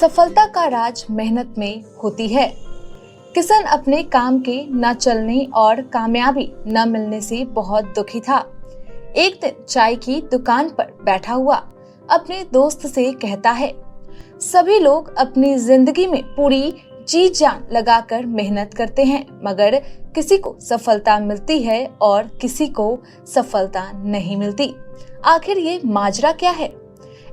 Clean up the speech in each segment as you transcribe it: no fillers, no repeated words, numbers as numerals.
सफलता का राज मेहनत में होती है। किशन अपने काम के न चलने और कामयाबी न मिलने से बहुत दुखी था। एक दिन चाय की दुकान पर बैठा हुआ अपने दोस्त से कहता है, सभी लोग अपनी जिंदगी में पूरी जी जान लगाकर मेहनत करते हैं, मगर किसी को सफलता मिलती है और किसी को सफलता नहीं मिलती। आखिर ये माजरा क्या है?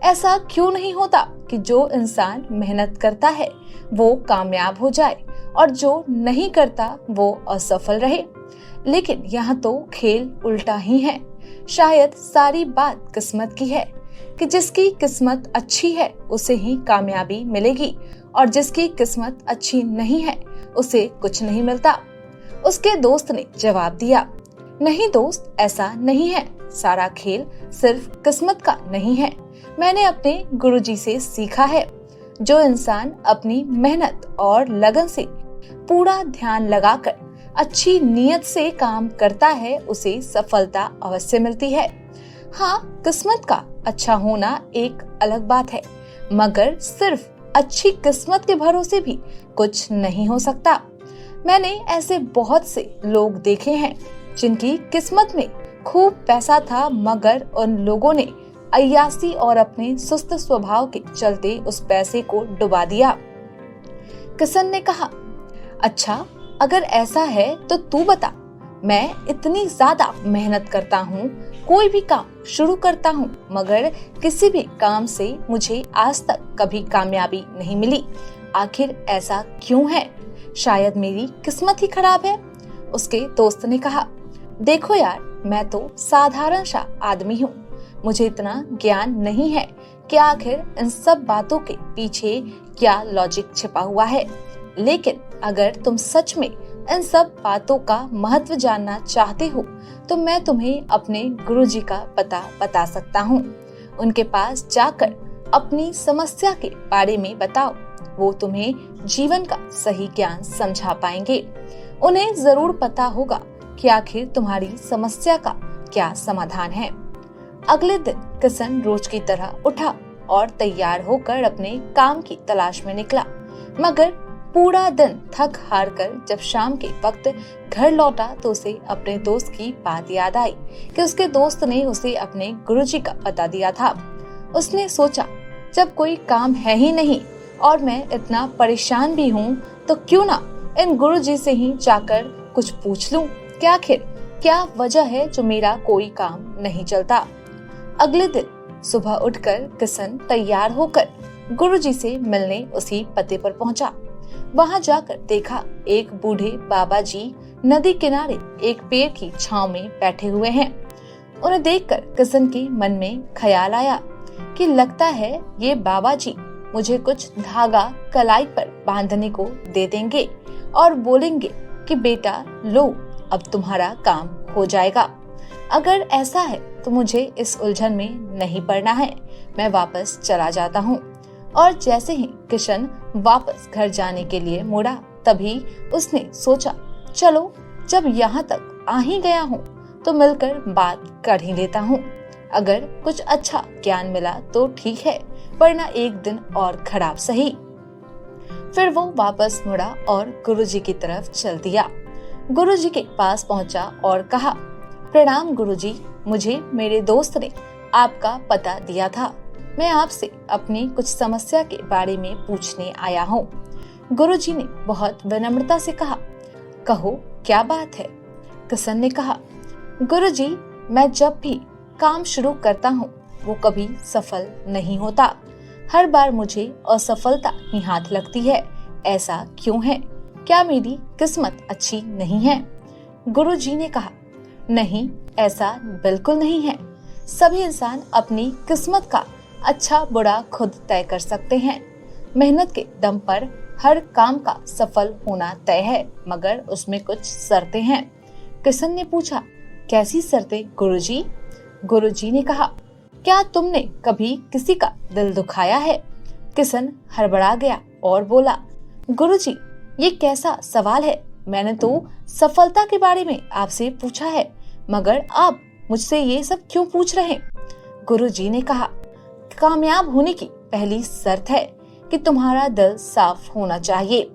ऐसा क्यों नहीं होता कि जो इंसान मेहनत करता है वो कामयाब हो जाए और जो नहीं करता वो असफल रहे? लेकिन यहाँ तो खेल उल्टा ही है। शायद सारी बात किस्मत की है कि जिसकी किस्मत अच्छी है उसे ही कामयाबी मिलेगी और जिसकी किस्मत अच्छी नहीं है उसे कुछ नहीं मिलता। उसके दोस्त ने जवाब दिया, नहीं दोस्त, ऐसा नहीं है। सारा खेल सिर्फ किस्मत का नहीं है। मैंने अपने गुरुजी से सीखा है, जो इंसान अपनी मेहनत और लगन से पूरा ध्यान लगाकर अच्छी नीयत से काम करता है उसे सफलता अवश्य मिलती है। हाँ, किस्मत का अच्छा होना एक अलग बात है, मगर सिर्फ अच्छी किस्मत के भरोसे भी कुछ नहीं हो सकता। मैंने ऐसे बहुत से लोग देखे हैं जिनकी किस्मत में खूब पैसा था, मगर उन लोगों ने अय्यासी और अपने सुस्त स्वभाव के चलते उस पैसे को डुबा दिया। किशन ने कहा, अच्छा, अगर ऐसा है तो तू बता। मैं इतनी ज्यादा मेहनत करता हूँ, कोई भी काम शुरू करता हूँ, मगर किसी भी काम से मुझे आज तक कभी कामयाबी नहीं मिली। आखिर ऐसा क्यों है? शायद मेरी किस्मत ही खराब है। उसके दोस्त ने कहा, देखो यार, मैं तो साधारण सा आदमी हूँ। मुझे इतना ज्ञान नहीं है कि आखिर इन सब बातों के पीछे क्या लॉजिक छिपा हुआ है। लेकिन अगर तुम सच में इन सब बातों का महत्व जानना चाहते हो तो मैं तुम्हें अपने गुरुजी का पता बता सकता हूँ। उनके पास जाकर अपनी समस्या के बारे में बताओ, वो तुम्हें जीवन का सही ज्ञान समझा पाएंगे। उन्हें जरूर पता होगा कि आखिर तुम्हारी समस्या का क्या समाधान है। अगले दिन किशन रोज की तरह उठा और तैयार होकर अपने काम की तलाश में निकला, मगर पूरा दिन थक हार कर जब शाम के वक्त घर लौटा तो उसे अपने दोस्त की बात याद आई कि उसके दोस्त ने उसे अपने गुरुजी का पता दिया था। उसने सोचा, जब कोई काम है ही नहीं और मैं इतना परेशान भी हूँ तो क्यों ना इन गुरुजी से ही जाकर कुछ पूछ लूं कि आखिर क्या वजह है जो मेरा कोई काम नहीं चलता। अगले दिन सुबह उठकर किशन तैयार होकर गुरुजी से मिलने उसी पते पर पहुंचा। वहां जाकर देखा एक बूढ़े बाबा जी नदी किनारे एक पेड़ की छांव में बैठे हुए हैं। उन्हें देखकर किशन के मन में ख्याल आया कि लगता है ये बाबा जी मुझे कुछ धागा कलाई पर बांधने को दे देंगे और बोलेंगे कि बेटा लो, अब तुम्हारा काम हो जाएगा। अगर ऐसा है तो मुझे इस उलझन में नहीं पड़ना है, मैं वापस चला जाता हूँ। और जैसे ही किशन वापस घर जाने के लिए मुड़ा, तभी उसने सोचा, चलो जब यहाँ तक आ ही गया हूँ तो मिलकर बात कर ही लेता हूँ। अगर कुछ अच्छा ज्ञान मिला तो ठीक है, वरना एक दिन और खराब सही। फिर वो वापस मुड़ा और गुरुजी की तरफ चल दिया। गुरुजी के पास पहुंचा और कहा, प्रणाम गुरुजी, मुझे मेरे दोस्त ने आपका पता दिया था। मैं आपसे अपनी कुछ समस्या के बारे में पूछने आया हूँ। गुरुजी ने बहुत विनम्रता से कहा, कहो क्या बात है? किशन ने कहा, गुरुजी, मैं जब भी काम शुरू करता हूँ वो कभी सफल नहीं होता। हर बार मुझे असफलता ही हाथ लगती है। ऐसा क्यों है? क्या मेरी किस्मत अच्छी नहीं है? गुरुजी ने कहा, नहीं, ऐसा बिल्कुल नहीं है। सभी इंसान अपनी किस्मत का अच्छा बुरा खुद तय कर सकते हैं। मेहनत के दम पर हर काम का सफल होना तय है, मगर उसमें कुछ शर्तें हैं। किशन ने पूछा, कैसी शर्तें गुरुजी? गुरुजी ने कहा, क्या तुमने कभी किसी का दिल दुखाया है? किशन हड़बड़ा गया और बोला, गुरुजी, ये कैसा सवाल है? मैंने तो सफलता के बारे में आपसे पूछा है, मगर आप मुझसे ये सब क्यों पूछ रहे हैं? गुरुजी ने कहा, कामयाब होने की पहली शर्त है कि तुम्हारा दिल साफ होना चाहिए।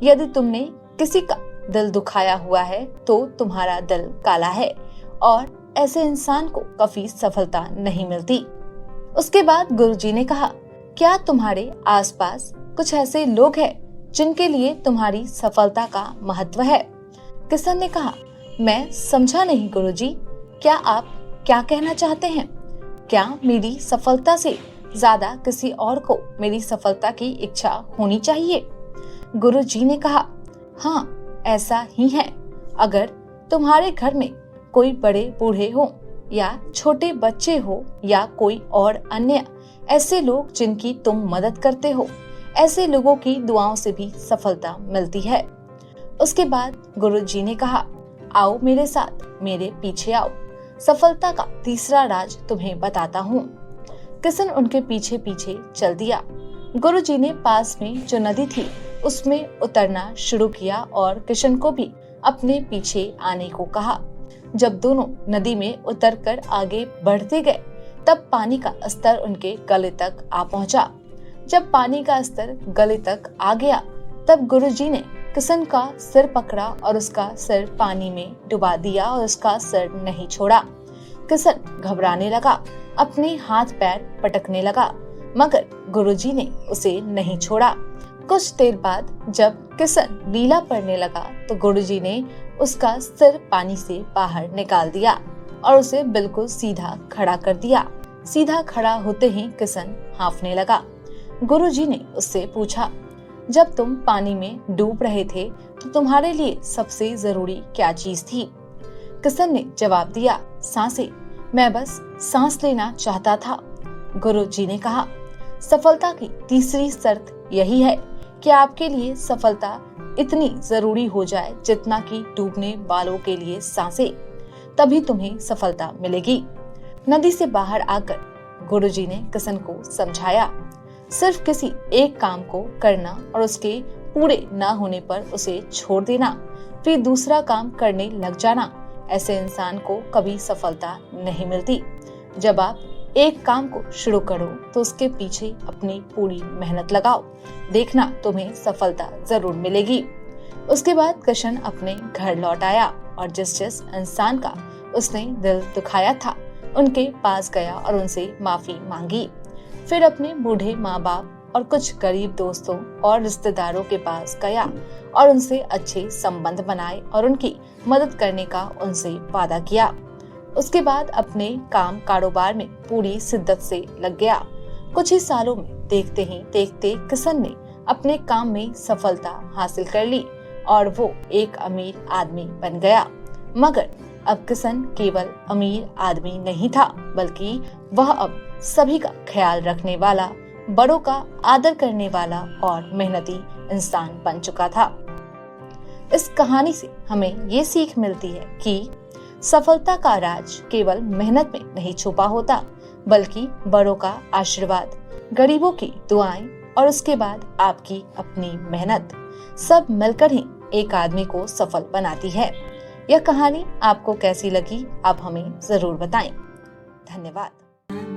यदि तुमने किसी का दिल दुखाया हुआ है तो तुम्हारा दिल काला है और ऐसे इंसान को कभी सफलता नहीं मिलती। उसके बाद गुरुजी ने कहा, क्या तुम्हारे आसपास कुछ ऐसे लोग हैं जिनके लिए तुम्हारी सफलता का महत्व है? किशन ने कहा, मैं समझा नहीं गुरुजी, क्या आप क्या कहना चाहते हैं? क्या मेरी सफलता से ज्यादा किसी और को मेरी सफलता की इच्छा होनी चाहिए? गुरुजी ने कहा, हाँ ऐसा ही है। अगर तुम्हारे घर में कोई बड़े बूढ़े हो या छोटे बच्चे हो या कोई और अन्य ऐसे लोग जिनकी तुम मदद करते हो, ऐसे लोगों की दुआओं से भी सफलता मिलती है। उसके बाद गुरुजी ने कहा, आओ मेरे साथ, मेरे पीछे आओ, सफलता का तीसरा राज तुम्हें बताता हूँ। किशन उनके पीछे पीछे चल दिया। गुरुजी ने पास में जो नदी थी उसमें उतरना शुरू किया और किशन को भी अपने पीछे आने को कहा। जब दोनों नदी में उतरकर आगे बढ़ते गए तब पानी का स्तर उनके गले तक आ पहुंचा। जब पानी का स्तर गले तक आ गया तब गुरुजी ने किशन का सिर पकड़ा और उसका सिर पानी में डुबा दिया और उसका सिर नहीं छोड़ा। किशन घबराने लगा, अपने हाथ पैर पटकने लगा, मगर गुरुजी ने उसे नहीं छोड़ा। कुछ देर बाद जब किशन नीला पड़ने लगा तो गुरुजी ने उसका सिर पानी से बाहर निकाल दिया और उसे बिल्कुल सीधा खड़ा कर दिया। सीधा खड़ा होते ही किशन हांफने लगा। गुरुजी ने उससे पूछा, जब तुम पानी में डूब रहे थे तो तुम्हारे लिए सबसे जरूरी क्या चीज थी? किशन ने जवाब दिया, सांसें, मैं बस सांस लेना चाहता था। गुरुजी ने कहा, सफलता की तीसरी शर्त यही है कि आपके लिए सफलता इतनी जरूरी हो जाए जितना कि डूबने वालों के लिए सांसें, तभी तुम्हें सफलता मिलेगी। नदी से बाहर आकर गुरुजी ने किशन को समझाया, सिर्फ किसी एक काम को करना और उसके पूरे न होने पर उसे छोड़ देना, फिर दूसरा काम करने लग जाना, ऐसे इंसान को कभी सफलता नहीं मिलती। जब आप एक काम को शुरू करो तो उसके पीछे अपनी पूरी मेहनत लगाओ, देखना तुम्हें सफलता जरूर मिलेगी। उसके बाद किशन अपने घर लौट आया और जिस इंसान का उसने दिल दुखाया था उनके पास गया और उनसे माफी मांगी। फिर अपने बूढ़े माँ बाप और कुछ गरीब दोस्तों और रिश्तेदारों के पास गया और उनसे अच्छे संबंध बनाए और उनकी मदद करने का उनसे वादा किया। उसके बाद अपने काम कारोबार में पूरी शिद्दत से लग गया। कुछ ही सालों में देखते ही देखते किशन ने अपने काम में सफलता हासिल कर ली और वो एक अमीर आदमी बन गया। मगर अब किशन केवल अमीर आदमी नहीं था, बल्कि वह अब सभी का ख्याल रखने वाला, बड़ों का आदर करने वाला और मेहनती इंसान बन चुका था। इस कहानी से हमें ये सीख मिलती है कि सफलता का राज केवल मेहनत में नहीं छुपा होता, बल्कि बड़ों का आशीर्वाद, गरीबों की दुआएं और उसके बाद आपकी अपनी मेहनत, सब मिलकर ही एक आदमी को सफल बनाती है। यह कहानी आपको कैसी लगी, आप हमें जरूर बताएं। धन्यवाद।